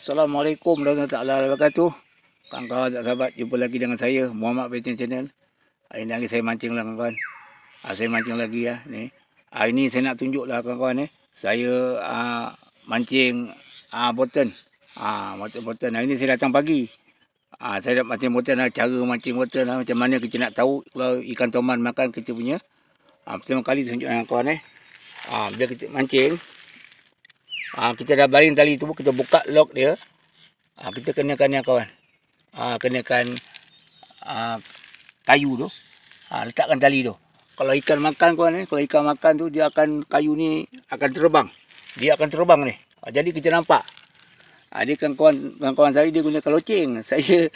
Assalamualaikum warahmatullahi wabarakatuh. Kawan-kawan sahabat, jumpa lagi dengan saya Muhammad Fishing Channel. Hari ni lagi saya mancing lah kawan-kawan. Saya mancing lagi ya ni. Hari ni saya nak tunjuk lah kawan-kawan saya mancing botan. Botan. Hari ni saya datang pagi. Saya dah mancing botan lah, cara mancing botan lah, macam mana kita nak tahu kalau ikan toman makan kita punya. Pertama kali tunjuk dengan kawan bila kita mancing, kita dah baling tali tu, kita buka lock dia. Kita kenakan ni kawan. Kenakan kayu tu. Letakkan tali tu. Kalau ikan makan kawan kalau ikan makan tu dia akan, kayu ni akan terbang. Dia akan terbang ni. Jadi kita nampak. Dia kawan-kawan saya dia gunakan loceng. Saya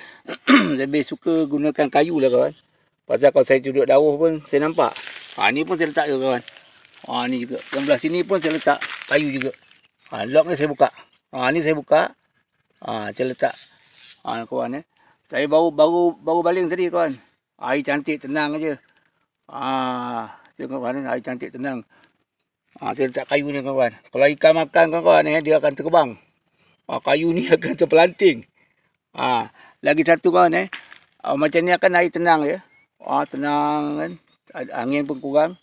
lebih suka gunakan kayu lah kawan. Pasal kalau saya duduk dauh pun saya nampak. Ni pun saya letak juga kawan. Ni juga. Yang belah sini pun saya letak kayu juga. Lock ni saya buka. Ni saya buka. Saya letak. Kawan saya baru baling tadi kawan. Air cantik tenang aja. Tengok kawan, air cantik tenang. Saya letak kayu ni kawan. Kalau ikan makan kawan dia akan terbang. Kayu ni akan terpelanting. Lagi satu kawan macam ni akan air tenang ya. Tenang kan. Angin pun kurang.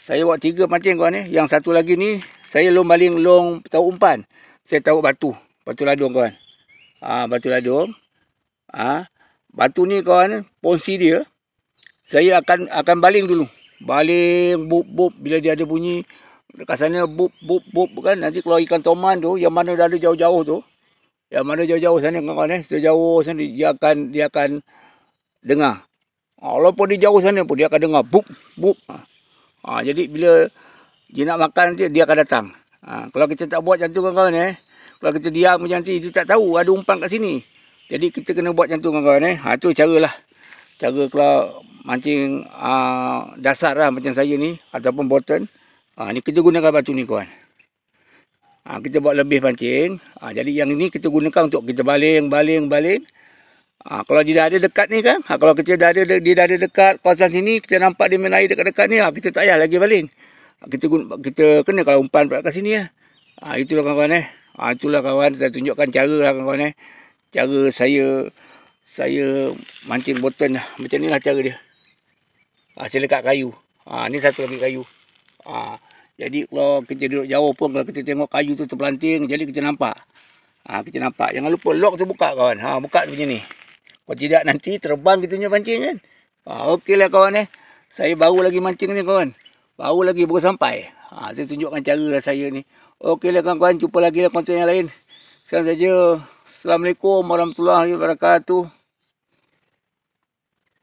Saya buat 3 mancing kawan Yang satu lagi ni saya baling long tahu umpan. Saya tahu batu ladung kawan. Batu ladung. Batu ni kawan, ponsi dia saya akan baling dulu. Baling bup bila dia ada bunyi dekat sana bup kan. Nanti kalau ikan toman tu yang mana dah ada jauh-jauh tu, yang mana jauh-jauh sana kawan sejauh sana dia akan dengar. Walaupun dia jauh sana pun dia akan dengar bup. Jadi bila dia nak makan dia akan datang. Kalau kita tak buat macam tu kawan-kawan kalau kita diam macam tu, dia tak tahu ada umpan kat sini. Jadi kita kena buat macam tu kawan-kawan tu caralah. Cara kalau mancing dasar lah macam saya ni ataupun botan. Ni kita gunakan batu ni kawan. Kita buat lebih pancing. Jadi yang ini kita gunakan untuk kita baling. Kalau dia dah ada dekat ni kan, kalau dia dah ada dekat kawasan sini, kita nampak dia main air dekat-dekat ni, kita tak payah lagi baling. Kita kena kalau umpan kat sini ya. Itulah kawan-kawan itulah kawan, saya tunjukkan cara lah kawan cara saya mancing botan lah. Macam ni lah cara dia. Saya lekat kayu. Ni satu lagi kayu. Jadi kalau kita duduk jauh pun, kalau kita tengok kayu tu terpelanting, jadi kita nampak. Kita nampak. Jangan lupa lock tu buka kawan. Buka macam ni. Kalau tidak nanti terbang kita punya pancing kan. Okey lah kawan Saya baru lagi mancing ni kawan. Baru sampai. Saya tunjukkan cara lah saya ni. Okey lah kawan-kawan. Jumpa lagi lah konten yang lain. Sekarang saja. Assalamualaikum warahmatullahi wabarakatuh.